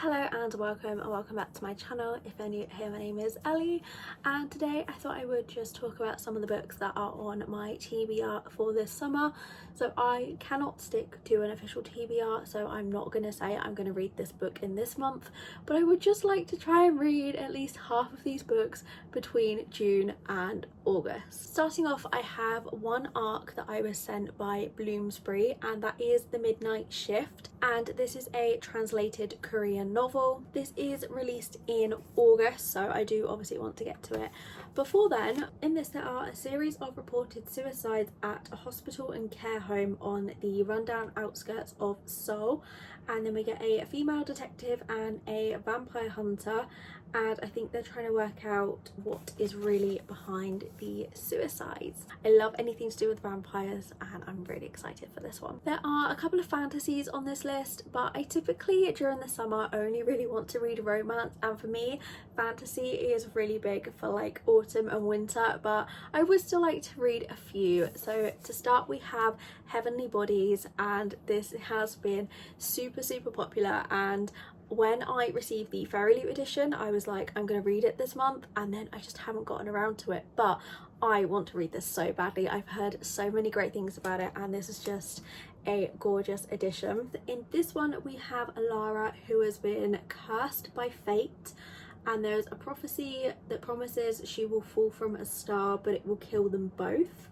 Hello and welcome back to my channel. If you're new here, my name is Ellie, and today I thought I would just talk about some of the books that are on my TBR for this summer. So I cannot stick to an official TBR, so I'm not going to say I'm going to read this book in this month, but I would just like to try and read at least half of these books between June and August. Starting off, I have one arc that I was sent by Bloomsbury, and that is The Midnight Shift, and this is a translated Korean novel. This is released in August, so I do obviously want to get to it before then. In this, there are a series of reported suicides at a hospital and care home on the rundown outskirts of Seoul, and then we get a female detective and a vampire hunter, and I think they're trying to work out what is really behind the suicides. I love anything to do with vampires, and I'm really excited for this one. There are a couple of fantasies on this list, but I typically during the summer only really want to read romance, and for me fantasy is really big for like autumn and winter, but I would still like to read a few. So to start, we have Heavenly Bodies, and this has been super popular, and when I received the Fairy Loot edition I was like, I'm gonna read it this month, and then I just haven't gotten around to it, but I want to read this so badly. I've heard so many great things about it, and this is just a gorgeous edition. In this one we have Alara, who has been cursed by fate, and there's a prophecy that promises she will fall from a star, but it will kill them both.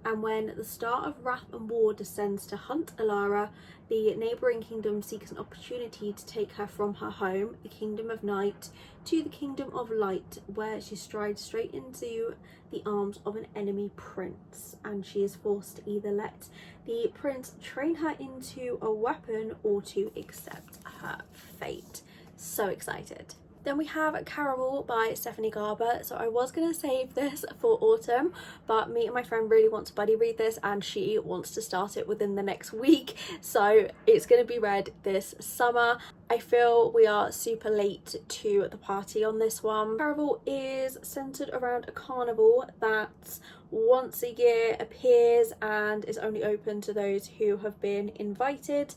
And when the star of wrath and war descends to hunt Alara, the neighbouring kingdom seeks an opportunity to take her from her home, the kingdom of night, to the kingdom of light, where she strides straight into the arms of an enemy prince, and she is forced to either let the prince train her into a weapon or to accept her fate. So excited. Then we have Caraval by Stephanie Garber. So I was going to save this for autumn, but me and my friend really want to buddy read this, and she wants to start it within the next week, so it's going to be read this summer. I feel we are super late to the party on this one. Caraval is centered around a carnival that once a year appears and is only open to those who have been invited,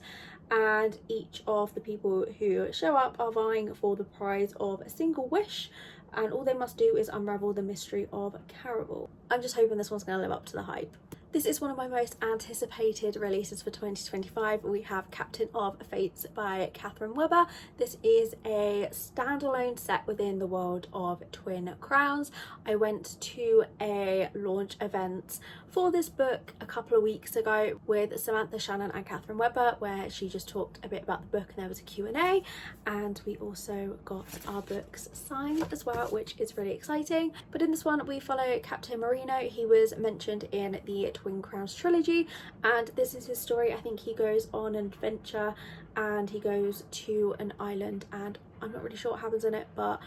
and each of the people who show up are vying for the prize of a single wish, and all they must do is unravel the mystery of Caraval. I'm just hoping this one's going to live up to the hype. This is one of my most anticipated releases for 2025. We have Captain of Fates by Catherine Webber. This is a standalone set within the world of Twin Crowns. I went to a launch event for this book a couple of weeks ago with Samantha Shannon and Catherine Webber, where she just talked a bit about the book, and there was a Q&A, and we also got our books signed as well, which is really exciting. But in this one we follow Captain Marino. He was mentioned in the Twin Crowns trilogy, and this is his story. I think he goes on an adventure and he goes to an island, and I'm not really sure what happens in it, but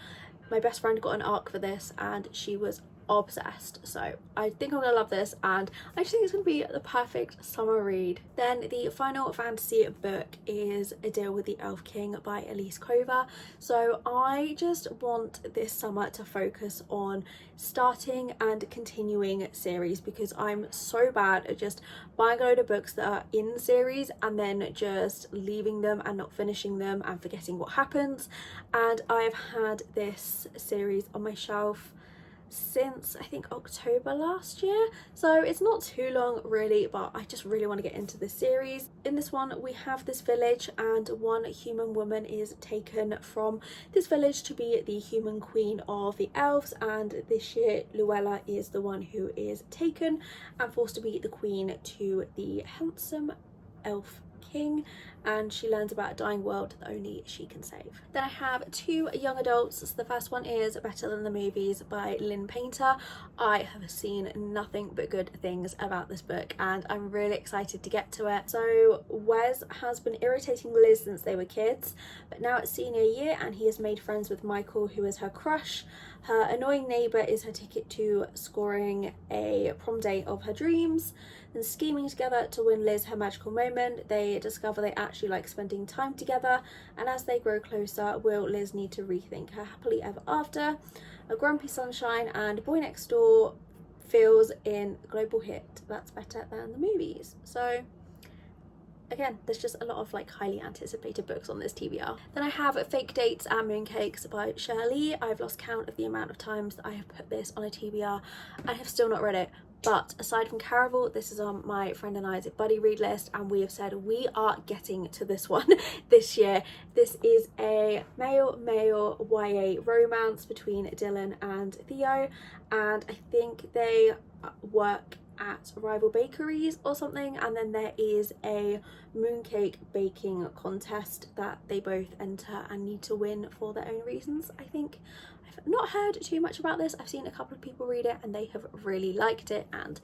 my best friend got an arc for this and she was obsessed, so I think I'm gonna love this, and I just think it's gonna be the perfect summer read. Then the final fantasy book is A Deal with the Elf King by Elise Cover. So I just want this summer to focus on starting and continuing series, because I'm so bad at just buying a load of books that are in series and then just leaving them and not finishing them and forgetting what happens. And I've had this series on my shelf since I think October last year, so it's not too long really, but I just really want to get into this series. In this one we have this village, and one human woman is taken from this village to be the human queen of the elves, and this year Luella is the one who is taken and forced to be the queen to the handsome elf king, and she learns about a dying world that only she can save. Then I have two young adults. So the first one is Better Than the Movies by Lynn Painter. I have seen nothing but good things about this book, and I'm really excited to get to it. So Wes has been irritating Liz since they were kids, but now it's senior year and he has made friends with Michael, who is her crush. Her annoying neighbour is her ticket to scoring a prom date of her dreams. And scheming together to win Liz her magical moment, they discover they actually like spending time together, and as they grow closer, will Liz need to rethink her happily ever after? A grumpy sunshine and Boy Next Door feels in a global hit that's better than the movies. So I'm really excited to get into this. Then I have two young adults. So the first one is Better Than the Movies by Lynn Painter. I have seen nothing but good things about this book, and I'm really excited to get to it. So Wes has been irritating Liz since they were kids, but now it's senior year and he has made friends with Michael, who is her crush. Her annoying neighbour is her ticket to scoring a prom date of her dreams. And scheming together to win Liz her magical moment, they discover they actually like spending time together, and as they grow closer, will Liz need to rethink her happily ever after? A grumpy sunshine and Boy Next Door again, there's just a lot of like highly anticipated books on this TBR. Then I have Fake Dates and Mooncakes by Shirley. I've lost count of the amount of times that I have put this on a TBR and have still not read it. But aside from Caraval, this is on my friend and I's buddy read list, and we have said we are getting to this one this year. This is a male YA romance between Dylan and Theo, and I think they work at rival bakeries or something, and then there is a mooncake baking contest that they both enter and need to win for their own reasons. I think I've not heard too much about this. I've seen a couple of people read it and they have really liked it, and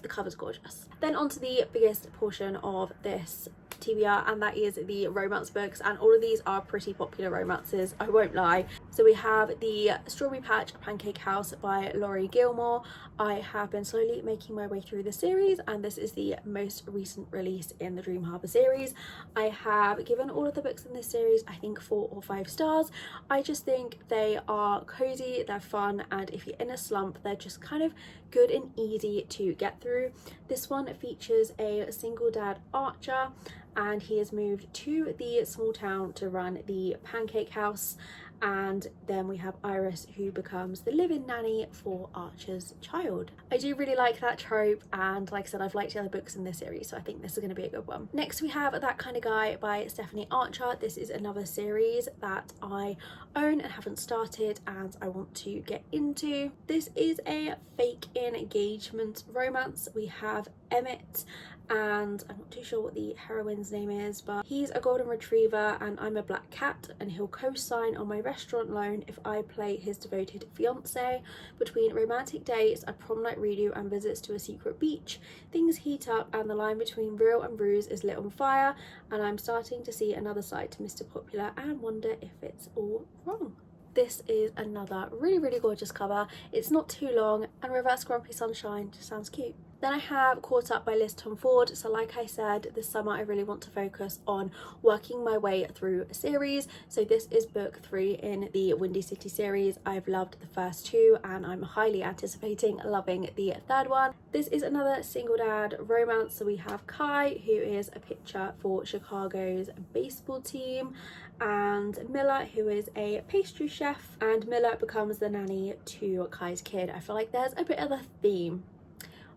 the cover's gorgeous. Then on to the biggest portion of this TBR, and that is the romance books, and all of these are pretty popular romances, I won't lie. So we have the Strawberry Patch Pancake House by Laurie Gilmore. I have been slowly making my way through the series, and this is the most recent release in the Dream Harbour series. I have given all of the books in this series I think 4 or 5 stars. I just think they are cozy, they're fun, and if you're in a slump, they're just kind of good and easy to get through. This one features a single dad, Archer, and he has moved to the small town to run the pancake house, and then we have Iris, who becomes the live-in nanny for Archer's child. I do really like that trope, and like I said, I've liked the other books in this series, so I think this is going to be a good one. Next we have That Kind of Guy by Stephanie Archer. This is another series that I own and haven't started and I want to get into. This is a fake engagement romance. We have Emmett, and I'm not too sure what the heroine's name is, but he's a golden retriever and I'm a black cat, and he'll co-sign on my restaurant loan if I play his devoted fiance. Between romantic dates, a prom night redo and visits to a secret beach, things heat up and the line between real and ruse is lit on fire, and I'm starting to see another side to Mr. Popular and wonder if it's all wrong. This is another really gorgeous cover. It's not too long, and Reverse Grumpy Sunshine just sounds cute. Then I have Caught Up by Liz Tom Ford. So like I said, this summer I really want to focus on working my way through a series. So this is book 3 in the Windy City series. I've loved the first 2 and I'm highly anticipating loving the third one. This is another single dad romance. So we have Kai, who is a pitcher for Chicago's baseball team, and Miller, who is a pastry chef, and Miller becomes the nanny to Kai's kid. I feel like there's a bit of a theme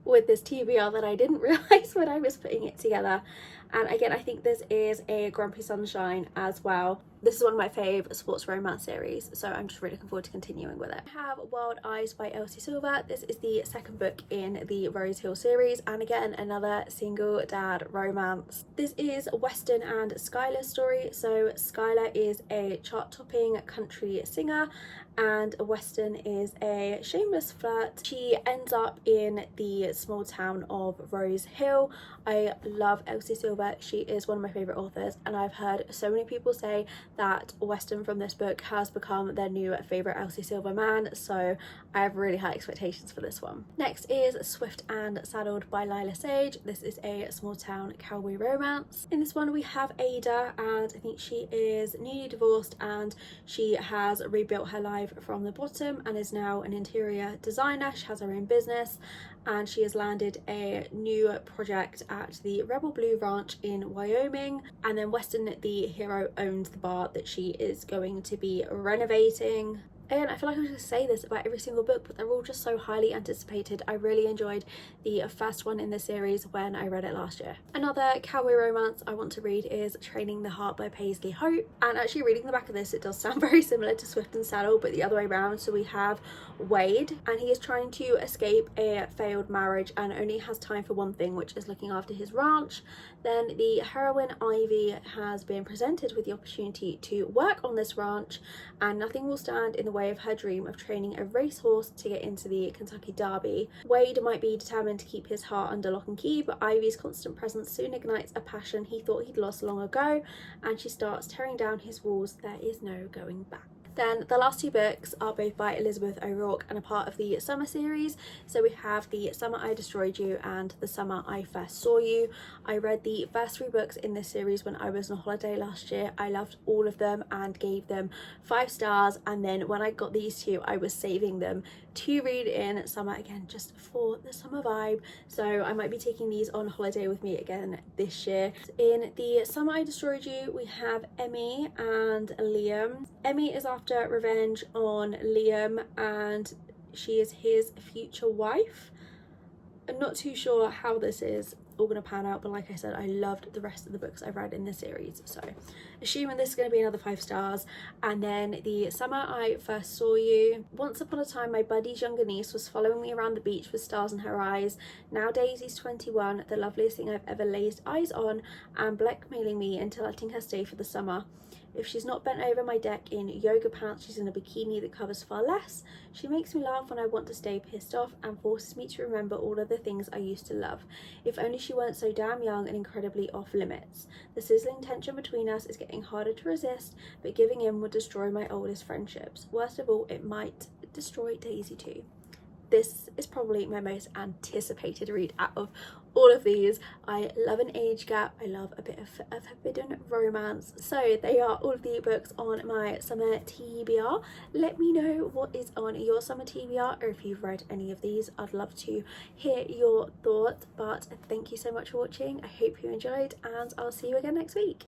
with this TBR that I didn't realise when I was putting it together. And again, I think this is a Grumpy Sunshine as well. This is one of my fave sports romance series, so I'm just really looking forward to continuing with it. I have Wild Eyes by Elsie Silver. This is the second book in the Rose Hill series, and again, another single dad romance. This is Weston and Skylar's story. So Skylar is a chart-topping country singer, and Weston is a shameless flirt. She ends up in the small town of Rose Hill. I love Elsie Silver. She is one of my favourite authors, and I've heard so many people say that Weston from this book has become their new favourite Elsie Silver man, so I have really high expectations for this one. Next is Swift and Saddled by Lila Sage. This is a small town cowboy romance. In this one we have Ada, and I think she is newly divorced and she has rebuilt her life from the bottom and is now an interior designer. She has her own business, and she has landed a new project at the Rebel Blue Ranch in Wyoming, and then Weston, the hero, owns the bar that she is going to be renovating. Again, I feel like I should say this about every single book, but they're all just so highly anticipated. I really enjoyed the first one in the series when I read it last year. Another cowboy romance I want to read is Training the Heart by Paisley Hope. And actually reading the back of this, it does sound very similar to Swift and Saddle, but the other way around. So we have Wade, and he is trying to escape a failed marriage and only has time for one thing, which is looking after his ranch. Then the heroine Ivy has been presented with the opportunity to work on this ranch, and nothing will stand in the way of her dream of training a racehorse to get into the Kentucky Derby. Wade might be determined to keep his heart under lock and key, but Ivy's constant presence soon ignites a passion he thought he'd lost long ago, and she starts tearing down his walls. There is no going back. Then the last two books are both by Elizabeth O'Rourke and a part of the summer series. So we have The Summer I Destroyed You and The Summer I First Saw You. I read the first three books in this series when I was on holiday last year. I loved all of them and gave them 5 stars, and then when I got these two I was saving them to read in summer again, just for the summer vibe. So I might be taking these on holiday with me again this year. In The Summer I Destroyed You we have Emmy and Liam. Emmy is after revenge on Liam and she is his future wife. I'm not too sure how this is all gonna pan out, but like I said, I loved the rest of the books I've read in this series, so assuming this is going to be another 5 stars. And then The Summer I First Saw You. Once upon a time my buddy's younger niece was following me around the beach with stars in her eyes. Now Daisy's 21, the loveliest thing I've ever laid eyes on, and blackmailing me into letting her stay for the summer. If she's not bent over my deck in yoga pants, she's in a bikini that covers far less. She makes me laugh when I want to stay pissed off and forces me to remember all of the things I used to love. If only she weren't so damn young and incredibly off limits. The sizzling tension between us is getting harder to resist, but giving in would destroy my oldest friendships. Worst of all, it might destroy Daisy too. This is probably my most anticipated read out of all of these. I love an age gap, I love a bit of forbidden romance. So they are all of the books on my summer TBR. Let me know what is on your summer TBR, or if you've read any of these. I'd love to hear your thoughts. But thank you so much for watching. I hope you enjoyed, and I'll see you again next week.